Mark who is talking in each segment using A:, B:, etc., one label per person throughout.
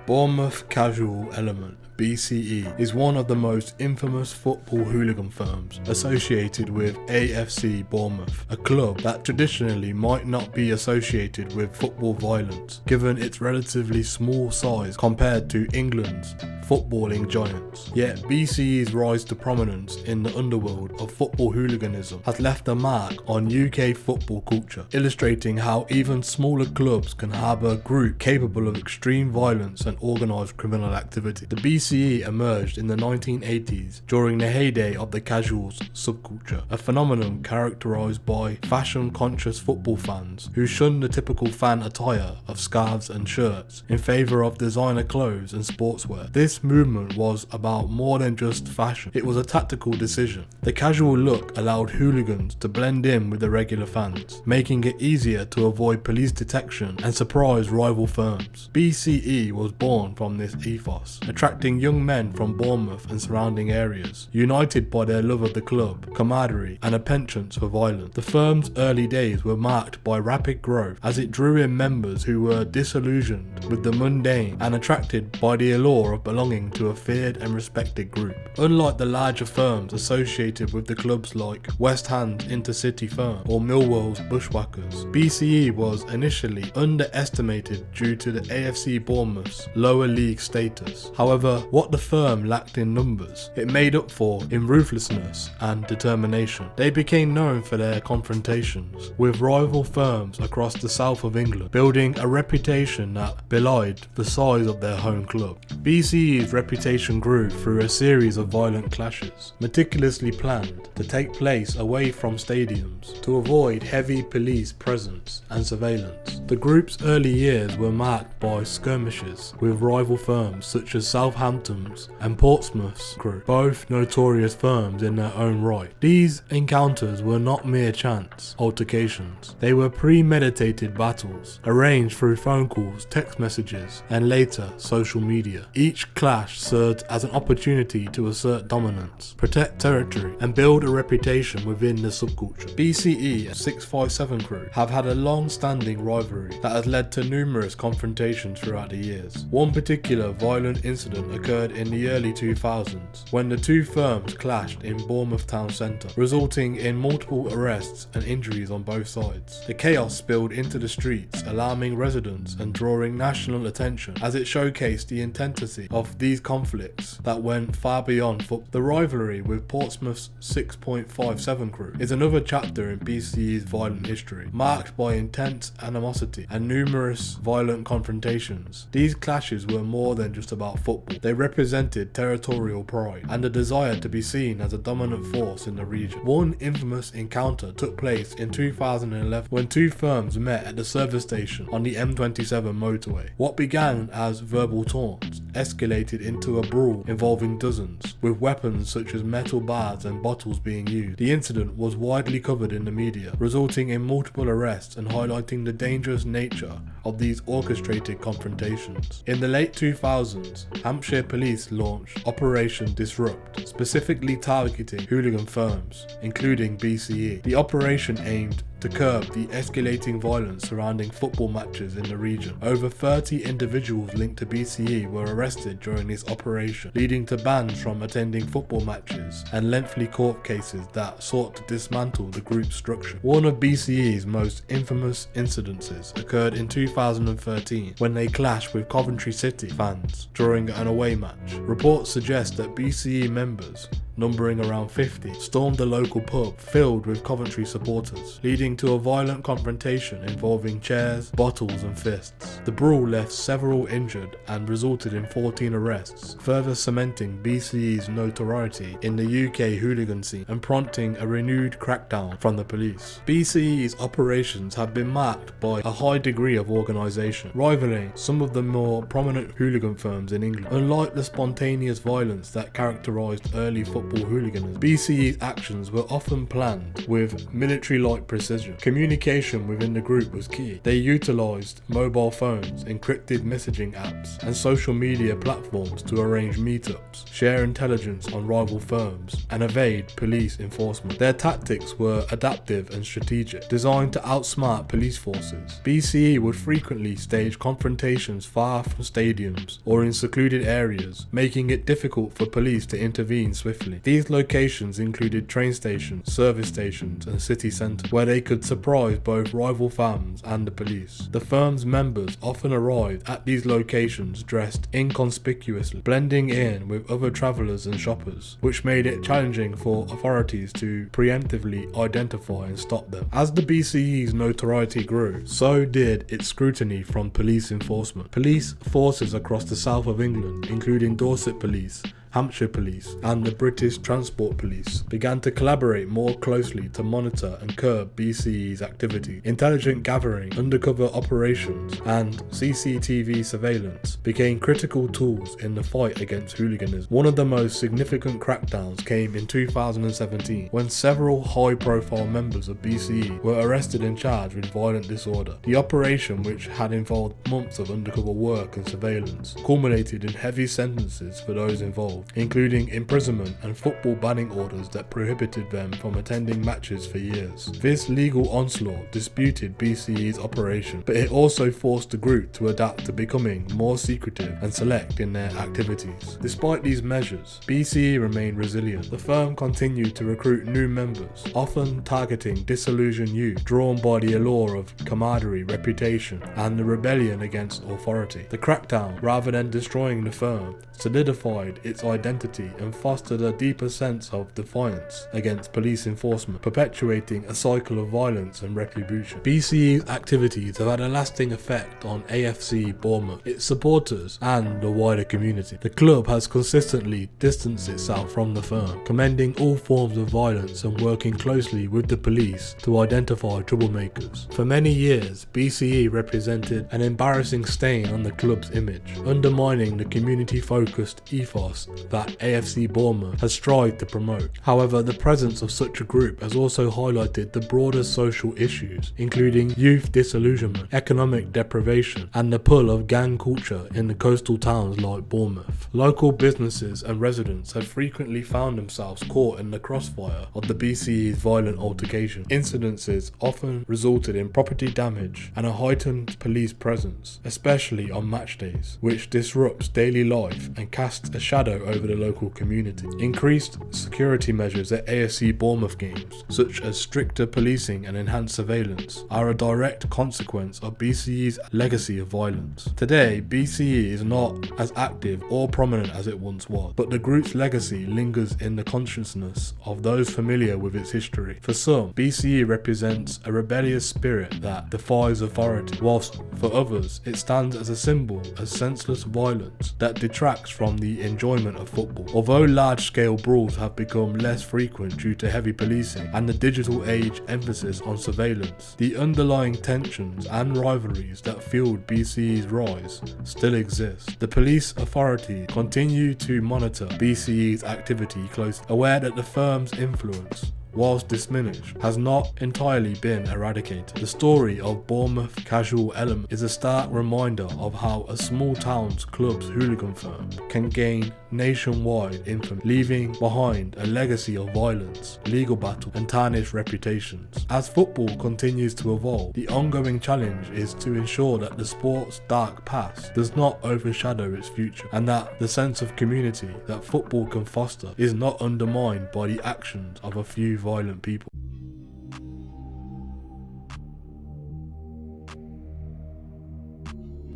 A: Bournemouth Casual Element (BCE) is one of the most infamous football hooligan firms associated with AFC Bournemouth, a club that traditionally might not be associated with football violence given its relatively small size compared to England's footballing giants. Yet BCE's rise to prominence in the underworld of football hooliganism has left a mark on UK football culture, illustrating how even smaller clubs can harbour a group capable of extreme violence and organised criminal activity. The BCE emerged in the 1980s during the heyday of the casuals subculture, a phenomenon characterised by fashion-conscious football fans who shunned the typical fan attire of scarves and shirts in favour of designer clothes and sportswear. This movement was about more than just fashion, it was a tactical decision. The casual look allowed hooligans to blend in with the regular fans, making it easier to avoid police detection and surprise rival firms. BCE was born from this ethos, attracting young men from Bournemouth and surrounding areas, united by their love of the club, camaraderie and a penchant for violence. The firm's early days were marked by rapid growth as it drew in members who were disillusioned with the mundane and attracted by the allure of belonging to a feared and respected group. Unlike the larger firms associated with the clubs like West Ham's Intercity Firm or Millwall's Bushwhackers, BCE was initially underestimated due to the AFC Bournemouth's lower league status. However, what the firm lacked in numbers, it made up for in ruthlessness and determination. They became known for their confrontations with rival firms across the south of England, building a reputation that belied the size of their home club. BCE's reputation grew through a series of violent clashes, meticulously planned to take place away from stadiums to avoid heavy police presence and surveillance. The group's early years were marked by skirmishes with rival firms such as Southampton's and Portsmouth's group, both notorious firms in their own right. These encounters were not mere chance altercations, they were premeditated battles, arranged through phone calls, text messages, and later social media. Each clash served as an opportunity to assert dominance, protect territory, and build a reputation within the subculture. BCE and 657 crew have had a long-standing rivalry that has led to numerous confrontations throughout the years. One particular violent incident occurred in the early 2000s when the two firms clashed in Bournemouth town centre, resulting in multiple arrests and injuries on both sides. The chaos spilled into the streets, alarming residents and drawing national attention as it showcased the intensity of these conflicts that went far beyond football. The rivalry with Portsmouth's 6.57 crew is another chapter in BCE's violent history, marked by intense animosity and numerous violent confrontations. These clashes were more than just about football, they represented territorial pride and a desire to be seen as a dominant force in the region. One infamous encounter took place in 2011 when two firms met at the service station on the M27 motorway. What began as verbal taunts escalated into a brawl involving dozens, with weapons such as metal bars and bottles being used. The incident was widely covered in the media, resulting in multiple arrests and highlighting the dangerous nature of these orchestrated confrontations. In the late 2000s, Hampshire police launched Operation Disrupt, specifically targeting hooligan firms, including BCE. The operation aimed to curb the escalating violence surrounding football matches in the region. Over 30 individuals linked to BCE were arrested during this operation, leading to bans from attending football matches and lengthy court cases that sought to dismantle the group's structure. One of BCE's most infamous incidences occurred in 2013 when they clashed with Coventry City fans during an away match. Reports suggest that BCE members, numbering around 50, stormed the local pub filled with Coventry supporters, leading to a violent confrontation involving chairs, bottles and fists. The brawl left several injured and resulted in 14 arrests, further cementing BCE's notoriety in the UK hooligan scene and prompting a renewed crackdown from the police. BCE's operations have been marked by a high degree of organisation, rivaling some of the more prominent hooligan firms in England. Unlike the spontaneous violence that characterised early football football hooliganism. BCE's actions were often planned with military-like precision. Communication within the group was key. They utilised mobile phones, encrypted messaging apps, and social media platforms to arrange meetups, share intelligence on rival firms, and evade police enforcement. Their tactics were adaptive and strategic, designed to outsmart police forces. BCE would frequently stage confrontations far from stadiums or in secluded areas, making it difficult for police to intervene swiftly. These locations included train stations, service stations, and city centres, where they could surprise both rival fans and the police. The firm's members often arrived at these locations dressed inconspicuously, blending in with other travellers and shoppers, which made it challenging for authorities to preemptively identify and stop them. As the BCE's notoriety grew, so did its scrutiny from police enforcement. Police forces across the south of England, including Dorset Police, Hampshire Police, and the British Transport Police, began to collaborate more closely to monitor and curb BCE's activity. Intelligent gathering, undercover operations, and CCTV surveillance became critical tools in the fight against hooliganism. One of the most significant crackdowns came in 2017, when several high-profile members of BCE were arrested and charged with violent disorder. The operation, which had involved months of undercover work and surveillance, culminated in heavy sentences for those involved, including imprisonment and football banning orders that prohibited them from attending matches for years. This legal onslaught disputed BCE's operation, but it also forced the group to adapt to becoming more secretive and select in their activities. Despite these measures, BCE remained resilient. The firm continued to recruit new members, often targeting disillusioned youth drawn by the allure of camaraderie, reputation, and the rebellion against authority. The crackdown, rather than destroying the firm, solidified its identity and fostered a deeper sense of defiance against police enforcement, perpetuating a cycle of violence and retribution. BCE's activities have had a lasting effect on AFC Bournemouth, its supporters, and the wider community. The club has consistently distanced itself from the firm, commending all forms of violence and working closely with the police to identify troublemakers. For many years, BCE represented an embarrassing stain on the club's image, undermining the community-focused ethos that AFC Bournemouth has strived to promote. However, the presence of such a group has also highlighted the broader social issues, including youth disillusionment, economic deprivation, and the pull of gang culture in the coastal towns like Bournemouth. Local businesses and residents have frequently found themselves caught in the crossfire of the BCE's violent altercation. Incidences often resulted in property damage and a heightened police presence, especially on match days, which disrupts daily life and casts a shadow over the local community. Increased security measures at AFC Bournemouth games, such as stricter policing and enhanced surveillance, are a direct consequence of BCE's legacy of violence. Today, BCE is not as active or prominent as it once was, but the group's legacy lingers in the consciousness of those familiar with its history. For some, BCE represents a rebellious spirit that defies authority, whilst for others, it stands as a symbol of senseless violence that detracts from the enjoyment of football. Although large-scale brawls have become less frequent due to heavy policing and the digital age emphasis on surveillance, the underlying tensions and rivalries that fueled BCE's rise still exist. The police authority continue to monitor BCE's activity closely, aware that the firm's influence, whilst diminished, has not entirely been eradicated. The story of Bournemouth Casual Element is a stark reminder of how a small town's club's hooligan firm can gain nationwide infamy, leaving behind a legacy of violence, legal battle, and tarnished reputations. As football continues to evolve, the ongoing challenge is to ensure that the sport's dark past does not overshadow its future, and that the sense of community that football can foster is not undermined by the actions of a few violent people.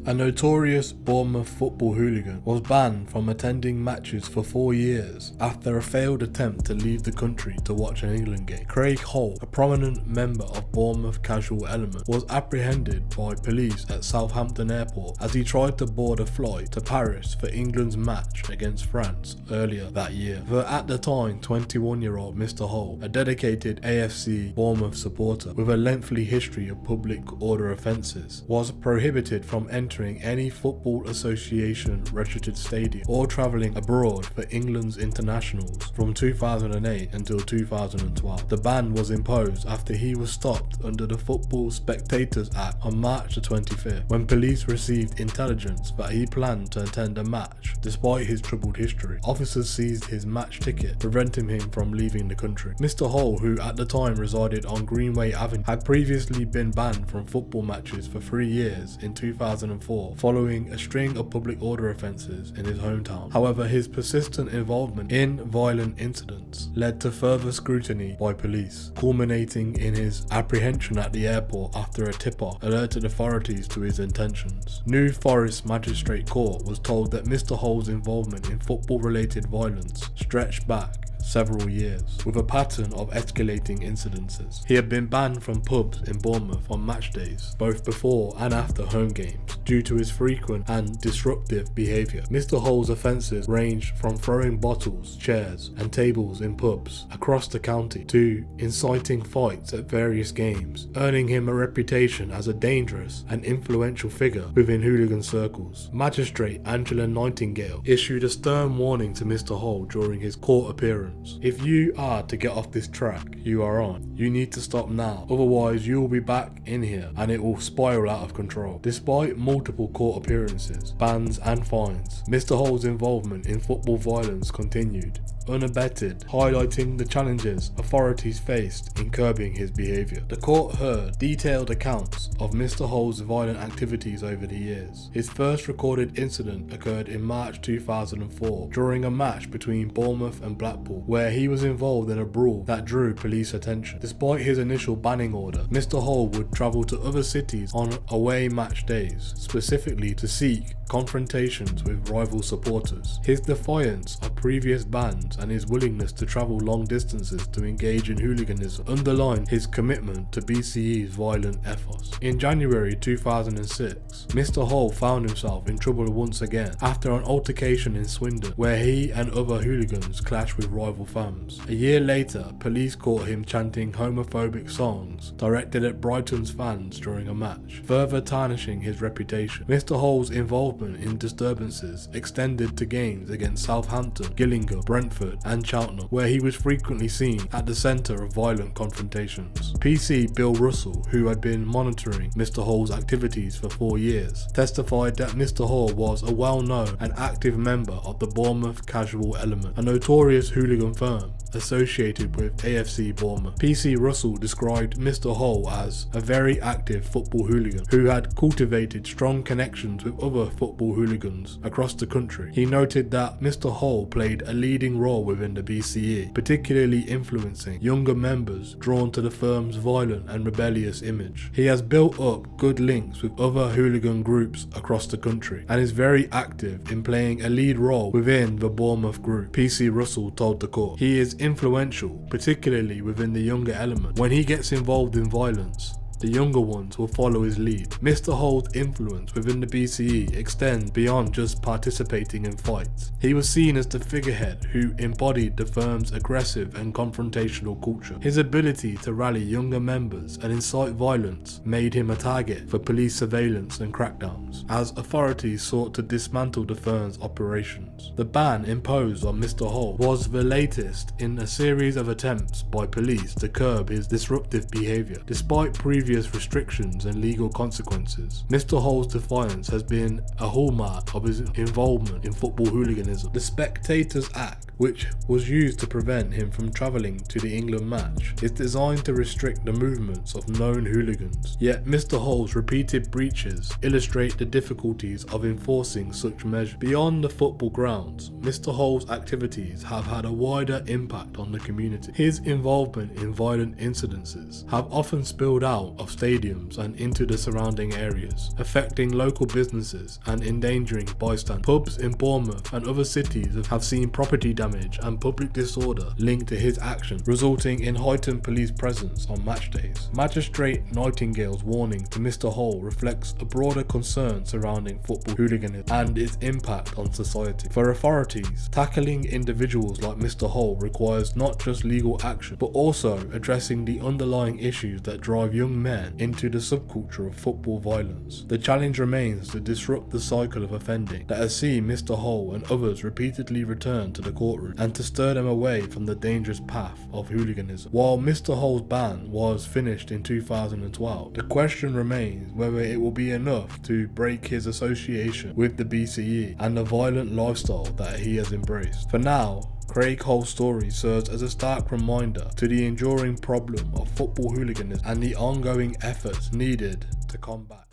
A: A notorious Bournemouth football hooligan was banned from attending matches for 4 years after a failed attempt to leave the country to watch an England game. Craig Holt, a prominent member of Bournemouth Casual Element, was apprehended by police at Southampton airport as he tried to board a flight to Paris for England's match against France earlier that year. The at the time 21-year-old Mr. Holt, a dedicated AFC Bournemouth supporter with a lengthy history of public order offences, was prohibited from entering entering any Football Association registered stadium or travelling abroad for England's internationals from 2008 until 2012. The ban was imposed after he was stopped under the Football Spectators Act on March the 25th, when police received intelligence that he planned to attend a match despite his troubled history. Officers seized his match ticket, preventing him from leaving the country. Mr. Hall, who at the time resided on Greenway Avenue, had previously been banned from football matches for 3 years in 2004 following a string of public order offences in his hometown. However, his persistent involvement in violent incidents led to further scrutiny by police, culminating in his apprehension at the airport after a tip-off alerted authorities to his intentions. New Forest Magistrate Court was told that Mr. Hall's involvement in football-related violence stretched back several years, with a pattern of escalating incidences. He had been banned from pubs in Bournemouth on match days, both before and after home games, due to his frequent and disruptive behaviour. Mr. Hall's offences ranged from throwing bottles, chairs and tables in pubs across the county to inciting fights at various games, earning him a reputation as a dangerous and influential figure within hooligan circles. Magistrate Angela Nightingale issued a stern warning to Mr. Hall during his court appearance. If you are to get off this track you are on, you need to stop now, otherwise you will be back in here and it will spiral out of control. Despite multiple court appearances, bans and fines, Mr. Hall's involvement in football violence continued unabated, highlighting the challenges authorities faced in curbing his behaviour. The court heard detailed accounts of Mr. Hall's violent activities over the years. His first recorded incident occurred in March 2004 during a match between Bournemouth and Blackpool, where he was involved in a brawl that drew police attention. Despite his initial banning order, Mr. Hall would travel to other cities on away match days, specifically to seek confrontations with rival supporters. His defiance of previous bans and his willingness to travel long distances to engage in hooliganism underline his commitment to BCE's violent ethos. In January 2006, Mr. Hall found himself in trouble once again after an altercation in Swindon, where he and other hooligans clashed with rival fans. A year later, police caught him chanting homophobic songs directed at Brighton's fans during a match, further tarnishing his reputation. Mr. Hall's involvement in disturbances extended to games against Southampton, Gillingham, Brentford and Cheltenham, where he was frequently seen at the centre of violent confrontations. PC Bill Russell, who had been monitoring Mr. Hall's activities for 4 years, testified that Mr. Hall was a well-known and active member of the Bournemouth Casual Element, a notorious hooligan firm associated with AFC Bournemouth. PC Russell described Mr. Hall as a very active football hooligan who had cultivated strong connections with other football hooligans across the country. He noted that Mr. Hall played a leading role within the BCE, particularly influencing younger members drawn to the firm's violent and rebellious image. He has built up good links with other hooligan groups across the country and is very active in playing a lead role within the Bournemouth group, PC Russell told the court. He is influential, particularly within the younger element. When he gets involved in violence, the younger ones will follow his lead. Mr. Hall's influence within the BCE extends beyond just participating in fights. He was seen as the figurehead who embodied the firm's aggressive and confrontational culture. His ability to rally younger members and incite violence made him a target for police surveillance and crackdowns, as authorities sought to dismantle the firm's operations. The ban imposed on Mr. Hall was the latest in a series of attempts by police to curb his disruptive behaviour. Despite previous restrictions and legal consequences, Mr. Hall's defiance has been a hallmark of his involvement in football hooliganism. The Spectators Act, which was used to prevent him from travelling to the England match, is designed to restrict the movements of known hooligans. Yet Mr. Hall's repeated breaches illustrate the difficulties of enforcing such measures. Beyond the football grounds, Mr. Hall's activities have had a wider impact on the community. His involvement in violent incidences have often spilled out of stadiums and into the surrounding areas, affecting local businesses and endangering bystanders. Pubs in Bournemouth and other cities have seen property damage damage and public disorder linked to his actions, resulting in heightened police presence on match days. Magistrate Nightingale's warning to Mr. Hole reflects a broader concern surrounding football hooliganism and its impact on society. For authorities, tackling individuals like Mr. Hole requires not just legal action, but also addressing the underlying issues that drive young men into the subculture of football violence. The challenge remains to disrupt the cycle of offending that has seen Mr. Hole and others repeatedly return to the courtroom, and to stir them away from the dangerous path of hooliganism. While Mr. Hole's ban was finished in 2012, the question remains whether it will be enough to break his association with the BCE and the violent lifestyle that he has embraced. For now, Craig Hole's story serves as a stark reminder to the enduring problem of football hooliganism and the ongoing efforts needed to combat.